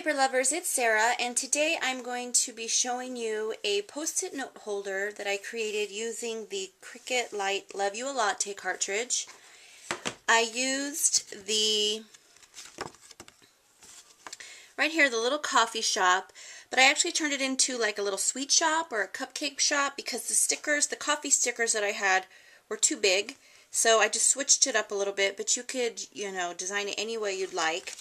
paper lovers, it's Sarah, and today I'm going to be showing you a post-it note holder that I created using the Cricut Light Love You a Latte cartridge. I used the, right here, the little coffee shop, but I actually turned it into like a little sweet shop or a cupcake shop because the stickers, the coffee stickers that I had were too big, so I just switched it up a little bit, but you could, design it any way you'd like.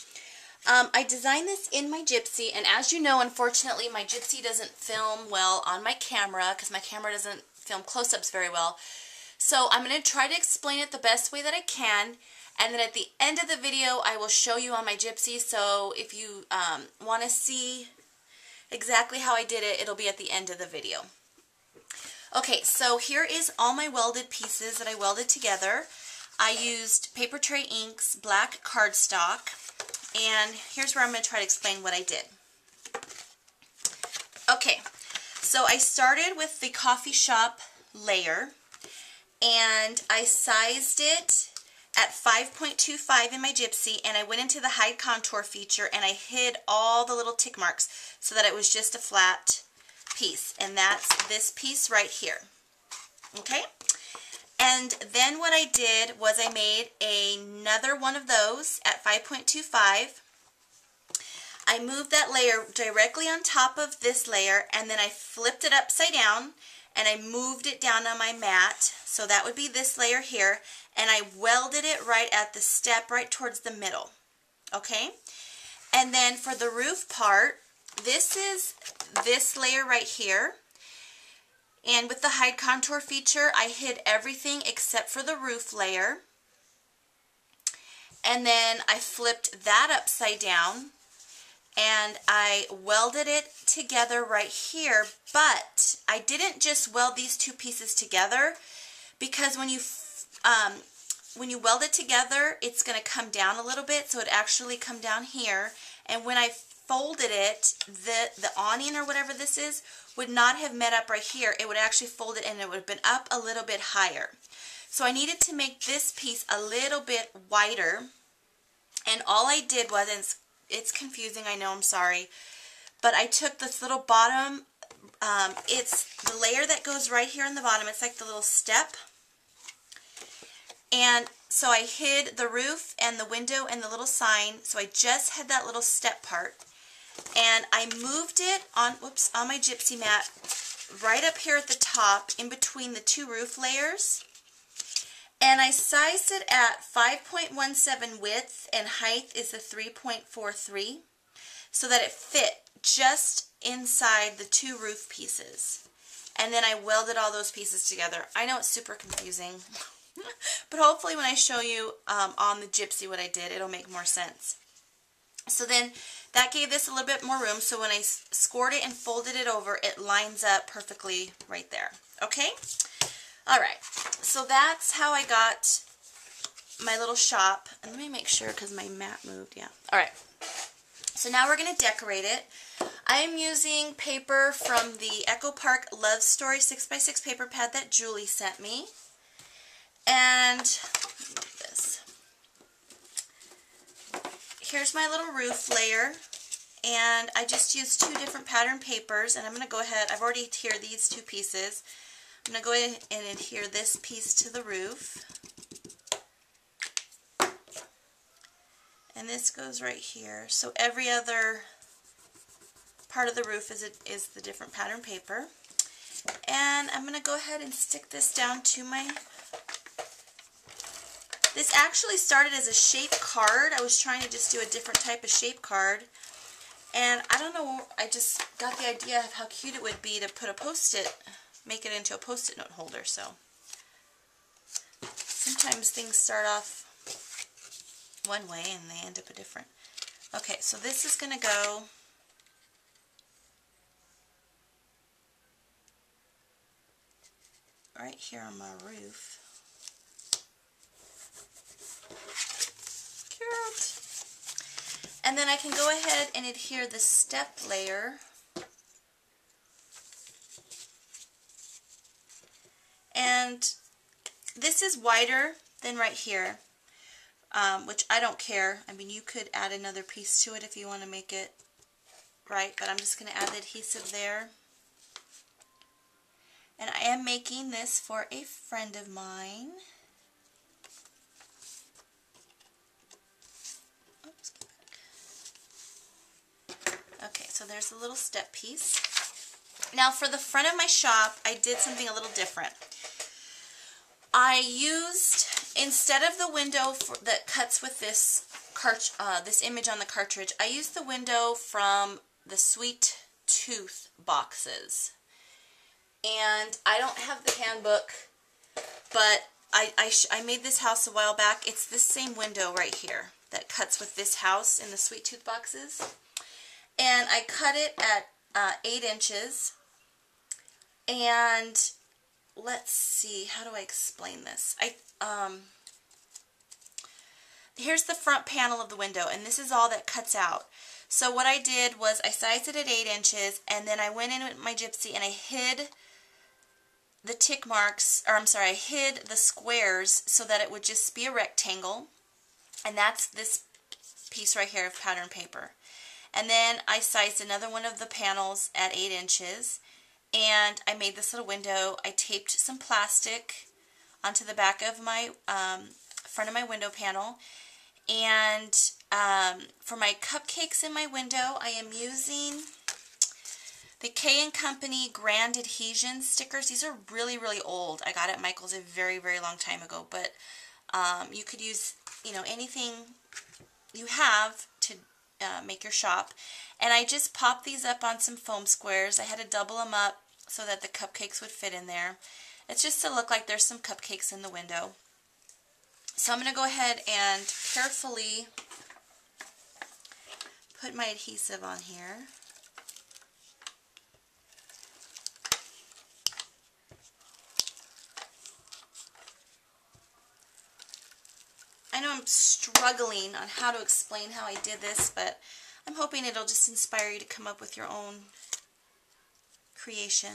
I designed this in my Gypsy, and as you know, unfortunately, my Gypsy doesn't film well on my camera because my camera doesn't film close-ups very well. So I'm going to try to explain it the best way that I can, and then at the end of the video, I will show you on my Gypsy. So if you want to see exactly how I did it, it'll be at the end of the video. Okay, so here is all my welded pieces that I welded together. I used Paper Tray Inks black cardstock. And here's where I'm going to try to explain what I did. Okay, so I started with the coffee shop layer, and I sized it at 5.25 in my Gypsy, and I went into the hide contour feature, and I hid all the little tick marks so that it was just a flat piece, and that's this piece right here. Okay? And then what I did was I made another one of those at 5.25. I moved that layer directly on top of this layer, and then I flipped it upside down and I moved it down on my mat. So that would be this layer here, and I welded it right at the step right towards the middle. Okay? And then for the roof part, this is this layer right here. And with the hide contour feature, I hid everything except for the roof layer. And then I flipped that upside down and I welded it together right here. But I didn't just weld these two pieces together, because when you weld it together, it's going to come down a little bit, so it actually come down here. And when I folded it, the awning or whatever this is would not have met up right here. It would actually fold it and it would have been up a little bit higher. So I needed to make this piece a little bit wider, and all I did was, and it's confusing, I know, I'm sorry, but I took this little bottom, it's the layer that goes right here in the bottom, it's like the little step, and so I hid the roof and the window and the little sign, so I just had that little step part. And I moved it on my Gypsy mat right up here at the top in between the two roof layers. And I sized it at 5.17 width, and height is a 3.43, so that it fit just inside the two roof pieces. And then I welded all those pieces together. I know it's super confusing, but hopefully when I show you on the Gypsy what I did, it'll make more sense. So then that gave this a little bit more room, so when I scored it and folded it over, it lines up perfectly right there. Okay? Alright, so that's how I got my little shop. And let me make sure because my mat moved. Yeah. Alright, so now we're going to decorate it. I am using paper from the Echo Park Love Story 6x6 paper pad that Julie sent me. And this. Here's my little roof layer, and I just used two different pattern papers, and I'm going to go ahead, I've already adhered these two pieces. I'm going to go ahead and adhere this piece to the roof, and this goes right here. So every other part of the roof is the different pattern paper. And I'm going to go ahead and stick this down to my... This actually started as a shape card. I was trying to just do a different type of shape card. And I don't know, I just got the idea of how cute it would be to put a post-it, make it into a post-it note holder. So sometimes things start off one way and they end up a different. Okay, so this is going to go right here on my roof. And then I can go ahead and adhere the step layer. And this is wider than right here, which I don't care. I mean, you could add another piece to it if you want to make it right, but I'm just going to add the adhesive there. And I am making this for a friend of mine. Oops, okay, so there's a little step piece. Now for the front of my shop, I did something a little different. I used, instead of the window that cuts with this image on the cartridge, I used the window from the Sweet Tooth boxes. And I don't have the handbook, but I made this house a while back. It's this same window right here that cuts with this house in the Sweet Tooth boxes. And I cut it at 8 inches. And let's see, how do I explain this? Here's the front panel of the window, and this is all that cuts out. So what I did was I sized it at 8 inches, and then I went in with my gypsy and I hid the tick marks, or I'm sorry, I hid the squares so that it would just be a rectangle. And that's this piece right here of pattern paper. And then I sized another one of the panels at 8 inches. And I made this little window. I taped some plastic onto the back of my front of my window panel. And for my cupcakes in my window, I am using the K & Company Grand Adhesion stickers. These are really, really old. I got it at Michael's a very, very long time ago. But you could use, you know, anything you have to make your shop. And I just popped these up on some foam squares. I had to double them up so that the cupcakes would fit in there. It's just to look like there's some cupcakes in the window. So I'm going to go ahead and carefully put my adhesive on here. I know I'm struggling on how to explain how I did this, but I'm hoping it'll just inspire you to come up with your own creation.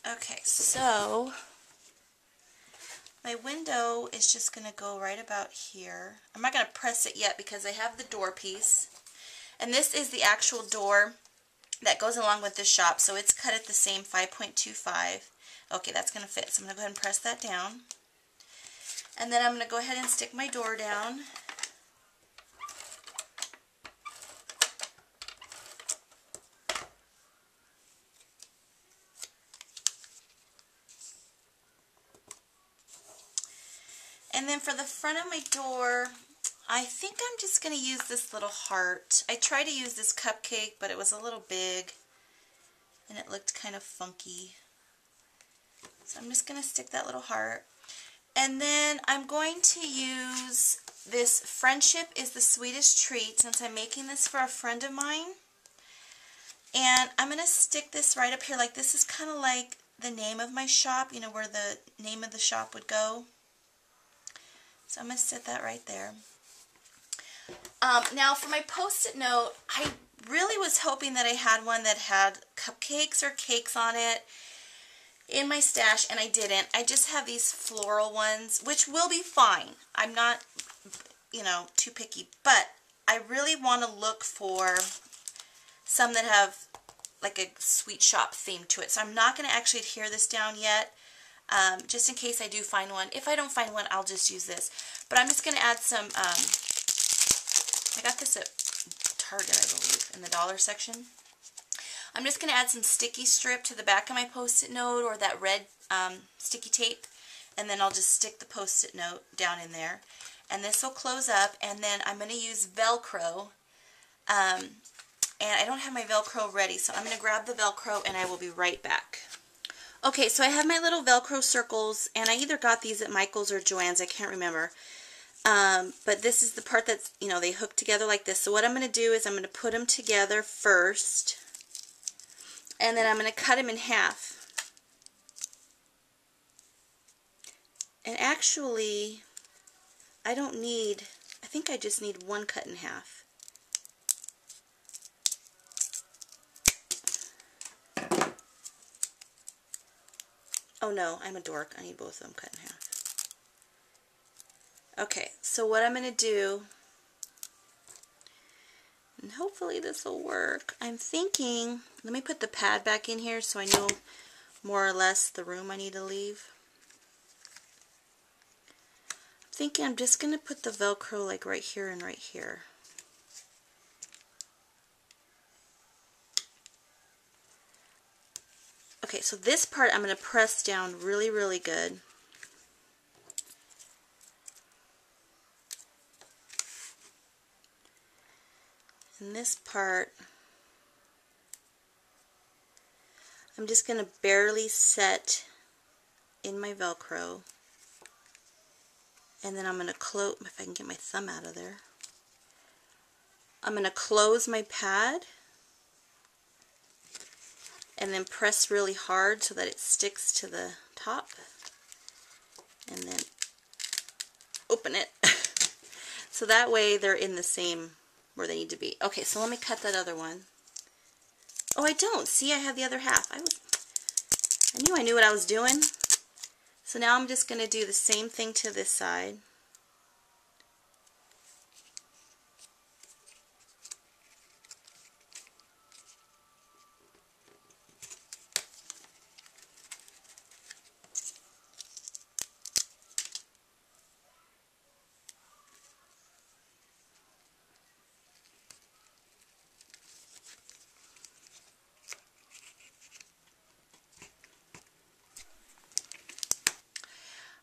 Okay, so my window is just going to go right about here. I'm not going to press it yet because I have the door piece. And this is the actual door that goes along with this shop, so it's cut at the same 5.25. Okay, that's going to fit, so I'm going to go ahead and press that down. And then I'm going to go ahead and stick my door down. And then for the front of my door, I think I'm just going to use this little heart. I tried to use this cupcake, but it was a little big, and it looked kind of funky. So I'm just going to stick that little heart. And then I'm going to use this Friendship is the Sweetest Treat, since I'm making this for a friend of mine. And I'm going to stick this right up here. Like, this is kind of like the name of my shop, you know, where the name of the shop would go. So I'm going to set that right there. Now for my Post-it note, I really was hoping that I had one that had cupcakes or cakes on it in my stash, and I didn't. I just have these floral ones, which will be fine. I'm not, you know, too picky, but I really want to look for some that have like a sweet shop theme to it. So I'm not going to actually adhere this down yet. Just in case I do find one. If I don't find one, I'll just use this. But I'm just going to add some, I got this at Target, I believe, in the dollar section. I'm just going to add some sticky strip to the back of my Post-it note, or that red sticky tape, and then I'll just stick the Post-it note down in there. And this will close up, and then I'm going to use Velcro. And I don't have my Velcro ready, so I'm going to grab the Velcro, and I will be right back. Okay, so I have my little Velcro circles, and I either got these at Michael's or Joann's, I can't remember. But this is the part that's, you know, they hook together like this. So what I'm going to do is I'm going to put them together first, and then I'm going to cut them in half. And actually, I don't need, I think I just need one cut in half. Oh no, I'm a dork. I need both of them cut in half. Okay, so what I'm going to do And hopefully this will work. I'm thinking, let me put the pad back in here so I know more or less the room I need to leave. I'm thinking I'm just going to put the Velcro like right here and right here. Okay, so this part I'm going to press down really, really good. And this part, I'm just going to barely set in my Velcro. And then I'm going to close, if I can get my thumb out of there. I'm going to close my pad and then press really hard so that it sticks to the top. And then open it. So that way they're in the same where they need to be. Okay, so let me cut that other one. Oh, I don't. See, I have the other half. I knew I knew what I was doing. So now I'm just going to do the same thing to this side.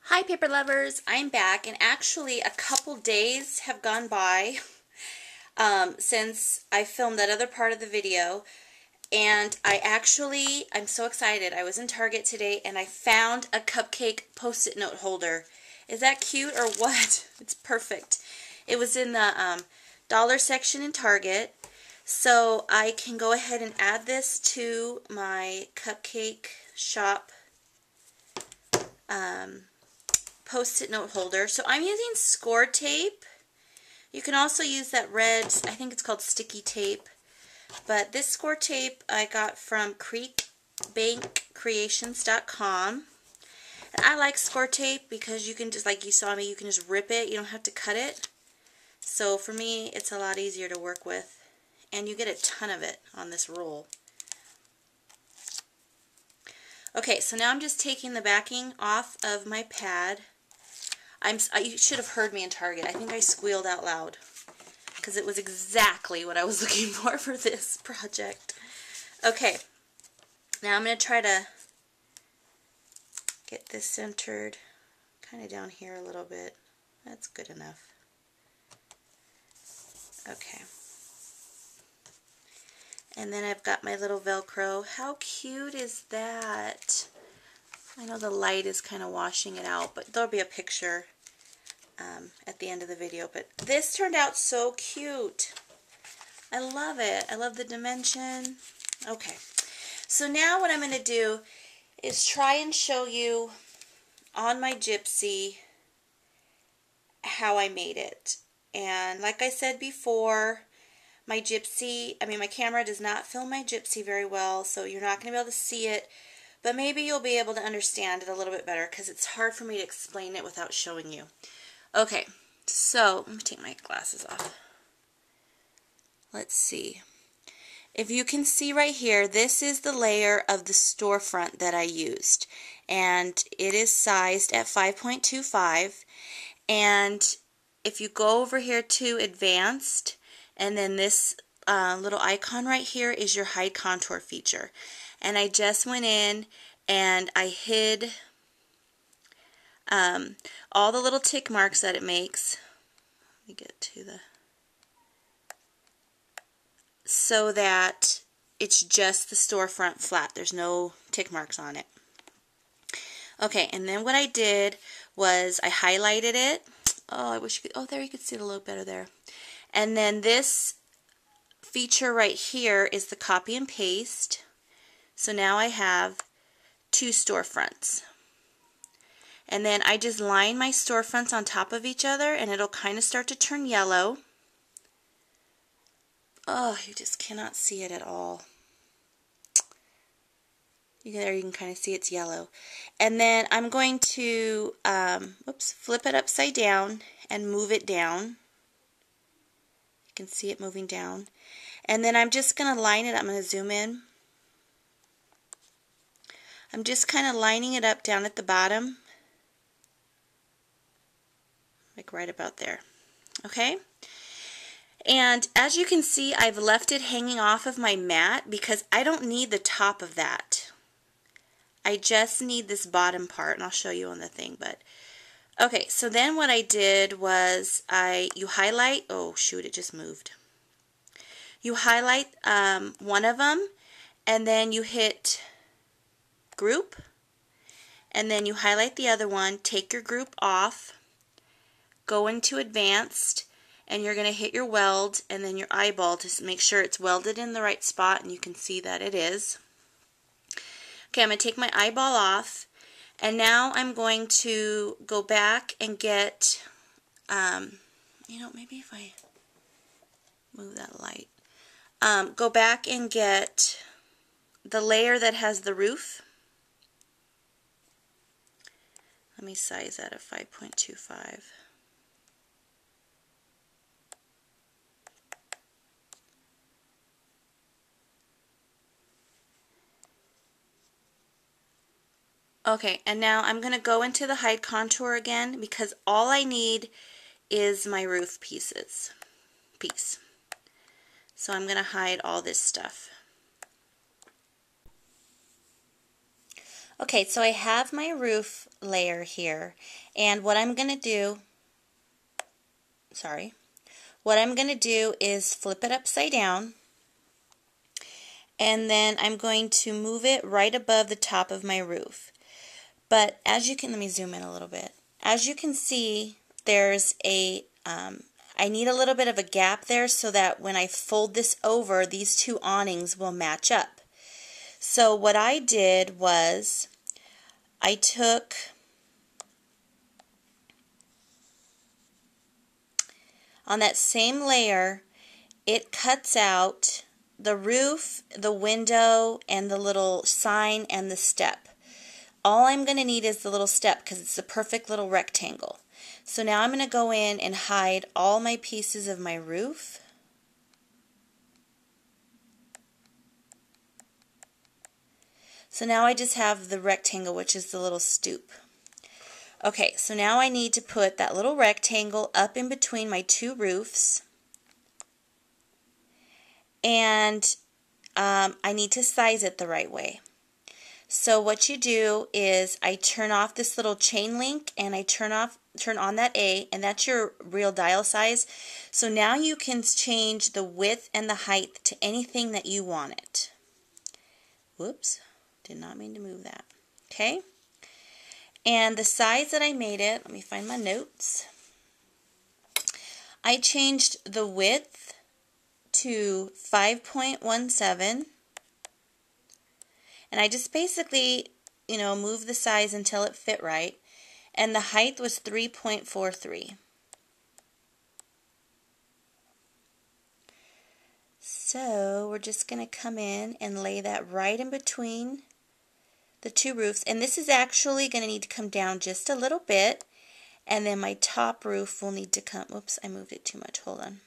Hi paper lovers, I'm back, and actually a couple days have gone by since I filmed that other part of the video, and I'm so excited. I was in Target today and I found a cupcake post-it note holder. Is that cute or what? It's perfect. It was in the dollar section in Target, so I can go ahead and add this to my cupcake shop post-it note holder. So I'm using score tape. You can also use that red, I think it's called sticky tape. But this score tape I got from creekbankcreations.com. And I like score tape because you can just, like you saw me, you can just rip it. You don't have to cut it. So for me, it's a lot easier to work with. And you get a ton of it on this roll. Okay, so now I'm just taking the backing off of my pad. You should have heard me in Target. I think I squealed out loud because it was exactly what I was looking for this project. Okay, now I'm going to try to get this centered kind of down here a little bit. That's good enough. Okay. And then I've got my little Velcro. How cute is that? I know the light is kind of washing it out, but there'll be a picture at the end of the video. But this turned out so cute. I love it. I love the dimension. Okay, so now what I'm going to do is try and show you on my Gypsy how I made it. And like I said before, my camera does not film my Gypsy very well, so you're not going to be able to see it. But maybe you'll be able to understand it a little bit better because it's hard for me to explain it without showing you. Okay, so let me take my glasses off. Let's see. If you can see right here, this is the layer of the storefront that I used. And it is sized at 5.25. And if you go over here to Advanced, and then this little icon right here is your hide contour feature. And I just went in and I hid all the little tick marks that it makes. Let me get to the... so that it's just the storefront flat. There's no tick marks on it. Okay, and then what I did was I highlighted it. Oh, I wish you could... oh, there you could see it a little better there. And then this feature right here is the copy and paste. So now I have two storefronts. And then I just line my storefronts on top of each other and it'll kind of start to turn yellow. Oh, you just cannot see it at all. There you can kind of see it's yellow. And then I'm going to flip it upside down and move it down. You can see it moving down. And then I'm just going to line it. I'm going to zoom in. I'm just kind of lining it up down at the bottom, like right about there. Okay? And as you can see, I've left it hanging off of my mat because I don't need the top of that. I just need this bottom part, and I'll show you on the thing. But okay, so then what I did was you highlight, oh shoot, it just moved. You highlight one of them, and then you hit group, and then you highlight the other one, take your group off, go into advanced, and you're going to hit your weld and then your eyeball to make sure it's welded in the right spot, and you can see that it is. Okay, I'm going to take my eyeball off, and now I'm going to go back and get, you know, maybe if I move that light, go back and get the layer that has the roof. Let me size that at 5.25. Okay, and now I'm going to go into the hide contour again because all I need is my roof piece. So I'm going to hide all this stuff. Okay, so I have my roof layer here, and what I'm going to do, is flip it upside down, and then I'm going to move it right above the top of my roof. But as you can, let me zoom in a little bit. As you can see, there's a, I need a little bit of a gap there so that when I fold this over, these two awnings will match up. So what I did was, I took on that same layer, it cuts out the roof, the window, and the little sign and the step. All I'm going to need is the little step because it's the perfect little rectangle. So now I'm going to go in and hide all my pieces of my roof. So now I just have the rectangle, which is the little stoop. Okay, so now I need to put that little rectangle up in between my two roofs. And I need to size it the right way. So what you do is I turn off this little chain link and I turn on that A, and that's your real dial size. So now you can change the width and the height to anything that you want it. Whoops, did not mean to move that. Okay, and the size that I made it, let me find my notes. I changed the width to 5.17. And I just basically, you know, moved the size until it fit right. And the height was 3.43. So we're just going to come in and lay that right in between the two roofs. And this is actually going to need to come down just a little bit. And then my top roof will need to come, oops, I moved it too much, hold on.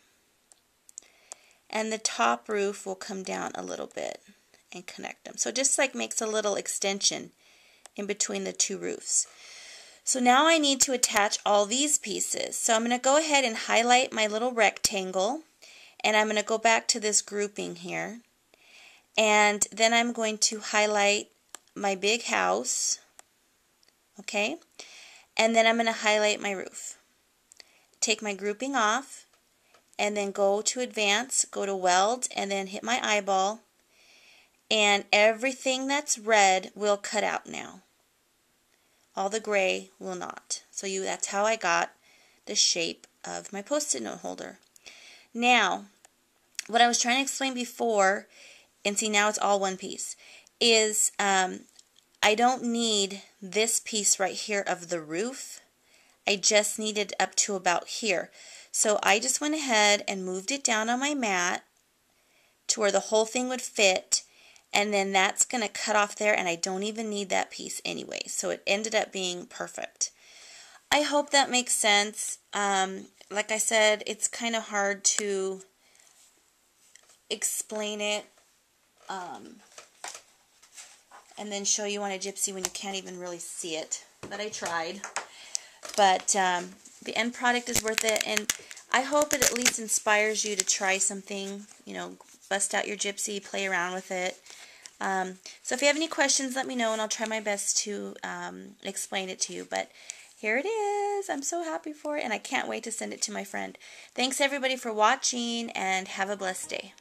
And the top roof will come down a little bit and connect them. So it just like makes a little extension in between the two roofs. So now I need to attach all these pieces. So I'm going to go ahead and highlight my little rectangle, and I'm going to go back to this grouping here, and then I'm going to highlight my big house, okay, and then I'm going to highlight my roof. Take my grouping off, and then go to advance, go to weld, and then hit my eyeball. And everything that's red will cut out now. All the gray will not. So that's how I got the shape of my Post-it note holder. Now, what I was trying to explain before, and see now it's all one piece, is I don't need this piece right here of the roof. I just needed up to about here. So I just went ahead and moved it down on my mat to where the whole thing would fit. And then that's going to cut off there, and I don't even need that piece anyway. So it ended up being perfect. I hope that makes sense. Like I said, it's kind of hard to explain it and then show you on a gypsy when you can't even really see it. But I tried. But the end product is worth it, and I hope it at least inspires you to try something, you know, bust out your gypsy, play around with it. So if you have any questions, let me know, and I'll try my best to explain it to you. But here it is. I'm so happy for it, and I can't wait to send it to my friend. Thanks, everybody, for watching, and have a blessed day.